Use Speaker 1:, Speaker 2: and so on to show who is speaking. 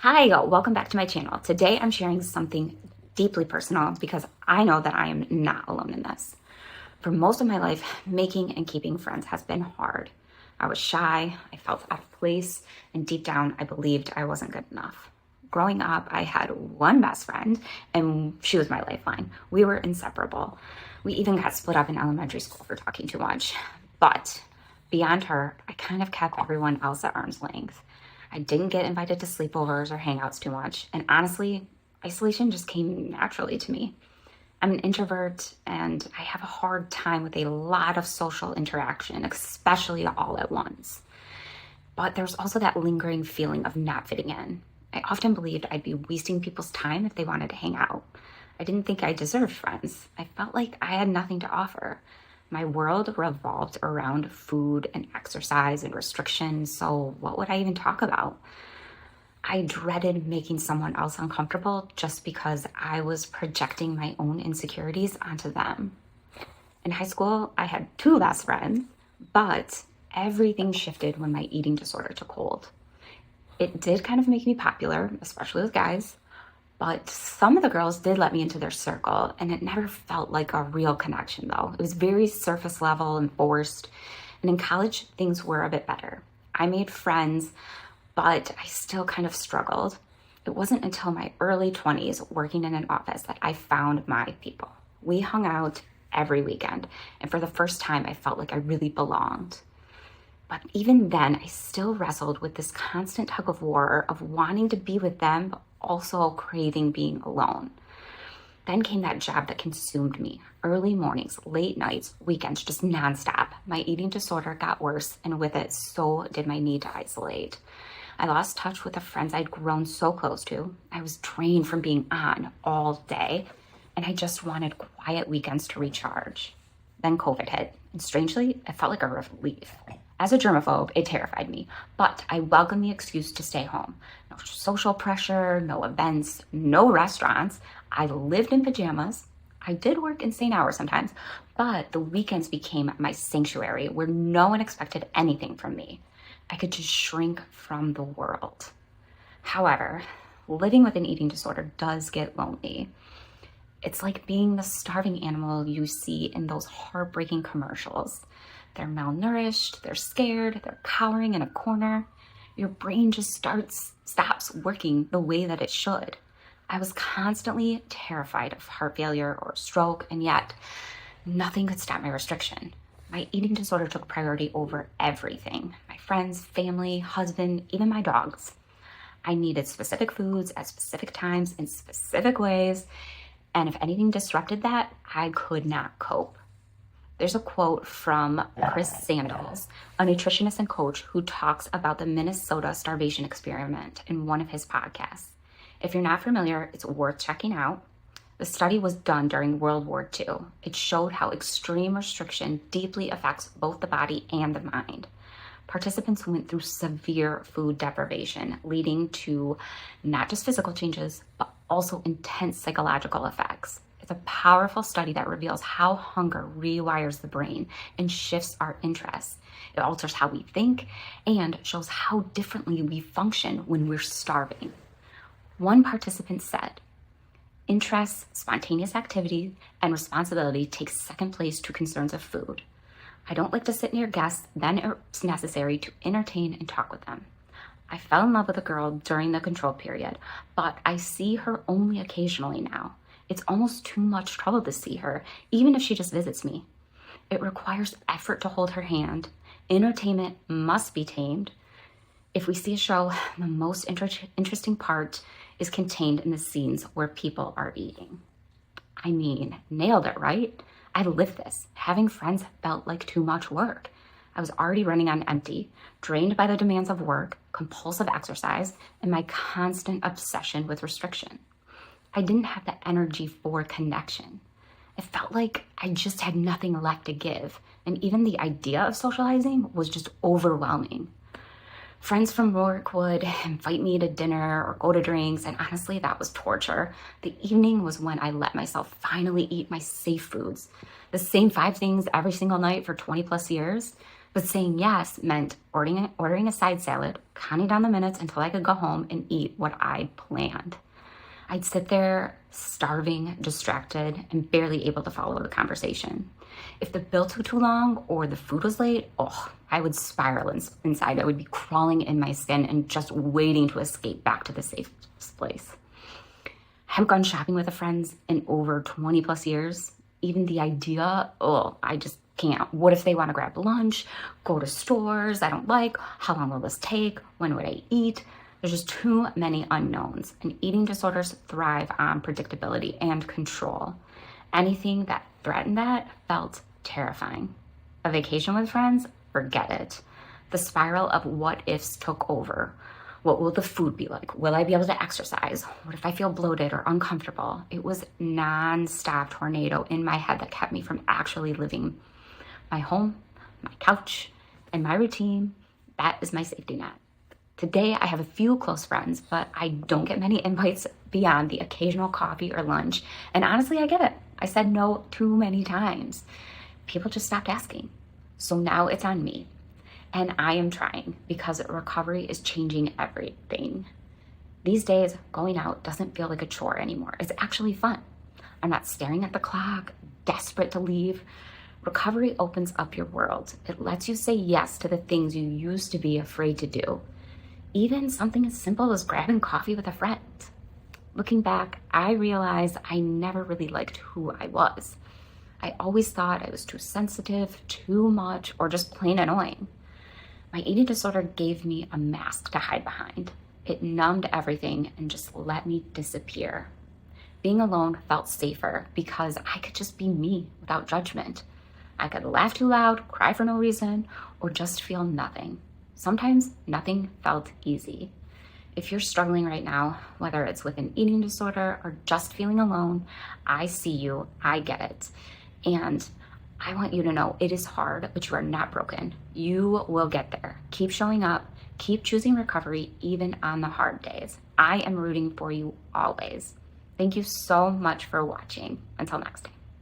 Speaker 1: Hi, welcome back to my channel. Today I'm sharing something deeply personal because I know that I am not alone in this. For most of my life, making and keeping friends has been hard. I was shy, I felt out of place, and deep down I believed I wasn't good enough. Growing up, I had one best friend and she was my lifeline. We were inseparable. We even got split up in elementary school for talking too much. But beyond her, I kind of kept everyone else at arm's length. I didn't get invited to sleepovers or hangouts too much. And honestly, isolation just came naturally to me. I'm an introvert and I have a hard time with a lot of social interaction, especially all at once. But there's also that lingering feeling of not fitting in. I often believed I'd be wasting people's time if they wanted to hang out. I didn't think I deserved friends. I felt like I had nothing to offer. My world revolved around food and exercise and restrictions, so what would I even talk about? I dreaded making someone else uncomfortable just because I was projecting my own insecurities onto them. In high school, I had two best friends, but everything shifted when my eating disorder took hold. It did kind of make me popular, especially with guys, but some of the girls did let me into their circle, and it never felt like a real connection, though. It was very surface level and forced. And in college, things were a bit better. I made friends, but I still kind of struggled. It wasn't until my early 20s, working in an office, that I found my people. We hung out every weekend, and for the first time, I felt like I really belonged. But even then, I still wrestled with this constant tug of war of wanting to be with them, but also craving being alone. Then came that job that consumed me. Early mornings, late nights, weekends, just nonstop. My eating disorder got worse, and with it, so did my need to isolate. I lost touch with the friends I'd grown so close to. I was drained from being on all day, and I just wanted quiet weekends to recharge. Then COVID hit, and strangely, it felt like a relief. As a germaphobe, it terrified me, but I welcomed the excuse to stay home. No social pressure, no events, no restaurants. I lived in pajamas. I did work insane hours sometimes, but the weekends became my sanctuary where no one expected anything from me. I could just shrink from the world. However, living with an eating disorder does get lonely. It's like being the starving animal you see in those heartbreaking commercials. They're malnourished, they're scared, they're cowering in a corner. Your brain just stops working the way that it should. I was constantly terrified of heart failure or stroke, and yet nothing could stop my restriction. My eating disorder took priority over everything. My friends, family, husband, even my dogs. I needed specific foods at specific times in specific ways, and if anything disrupted that, I could not cope. There's a quote from Chris Sandals, a nutritionist and coach who talks about the Minnesota starvation experiment in one of his podcasts. If you're not familiar, it's worth checking out. The study was done during World War II. It showed how extreme restriction deeply affects both the body and the mind. Participants went through severe food deprivation, leading to not just physical changes, but also intense psychological effects. It's a powerful study that reveals how hunger rewires the brain and shifts our interests. It alters how we think and shows how differently we function when we're starving. One participant said, "Interests, spontaneous activity, and responsibility take second place to concerns of food. I don't like to sit near guests, then it's necessary to entertain and talk with them. I fell in love with a girl during the control period, but I see her only occasionally now. It's almost too much trouble to see her, even if she just visits me. It requires effort to hold her hand. Entertainment must be tamed. If we see a show, the most interesting part is contained in the scenes where people are eating." I mean, nailed it, right? I lived this. Having friends felt like too much work. I was already running on empty, drained by the demands of work, compulsive exercise, and my constant obsession with restriction. I didn't have the energy for connection. It felt like I just had nothing left to give, and even the idea of socializing was just overwhelming. Friends from work would invite me to dinner or go to drinks, and honestly, that was torture. The evening was when I let myself finally eat my safe foods. The same 5 things every single night for 20 plus years. But saying yes meant ordering a side salad, counting down the minutes until I could go home and eat what I'd planned. I'd sit there starving, distracted, and barely able to follow the conversation. If the bill took too long or the food was late, I would spiral inside. I would be crawling in my skin and just waiting to escape back to the safe place. I haven't gone shopping with friends in over 20 plus years. Even the idea, I just can't. What if they want to grab lunch, go to stores I don't like? How long will this take? When would I eat? There's just too many unknowns, and eating disorders thrive on predictability and control. Anything that threatened that felt terrifying. A vacation with friends? Forget it. The spiral of what ifs took over. What will the food be like? Will I be able to exercise? What if I feel bloated or uncomfortable? It was non-stop tornado in my head that kept me from actually living my home, my couch, and my routine. That is my safety net. Today, I have a few close friends, but I don't get many invites beyond the occasional coffee or lunch. And honestly, I get it. I said no too many times. People just stopped asking. So now it's on me. And I am trying because recovery is changing everything. These days, going out doesn't feel like a chore anymore. It's actually fun. I'm not staring at the clock, desperate to leave. Recovery opens up your world. It lets you say yes to the things you used to be afraid to do. Even something as simple as grabbing coffee with a friend. Looking back, I realized I never really liked who I was. I always thought I was too sensitive, too much, or just plain annoying. My eating disorder gave me a mask to hide behind. It numbed everything and just let me disappear. Being alone felt safer because I could just be me without judgment. I could laugh too loud, cry for no reason, or just feel nothing. Sometimes nothing felt easy. If you're struggling right now, whether it's with an eating disorder or just feeling alone, I see you, I get it. And I want you to know it is hard, but you are not broken. You will get there. Keep showing up, keep choosing recovery, even on the hard days. I am rooting for you always. Thank you so much for watching. Until next time.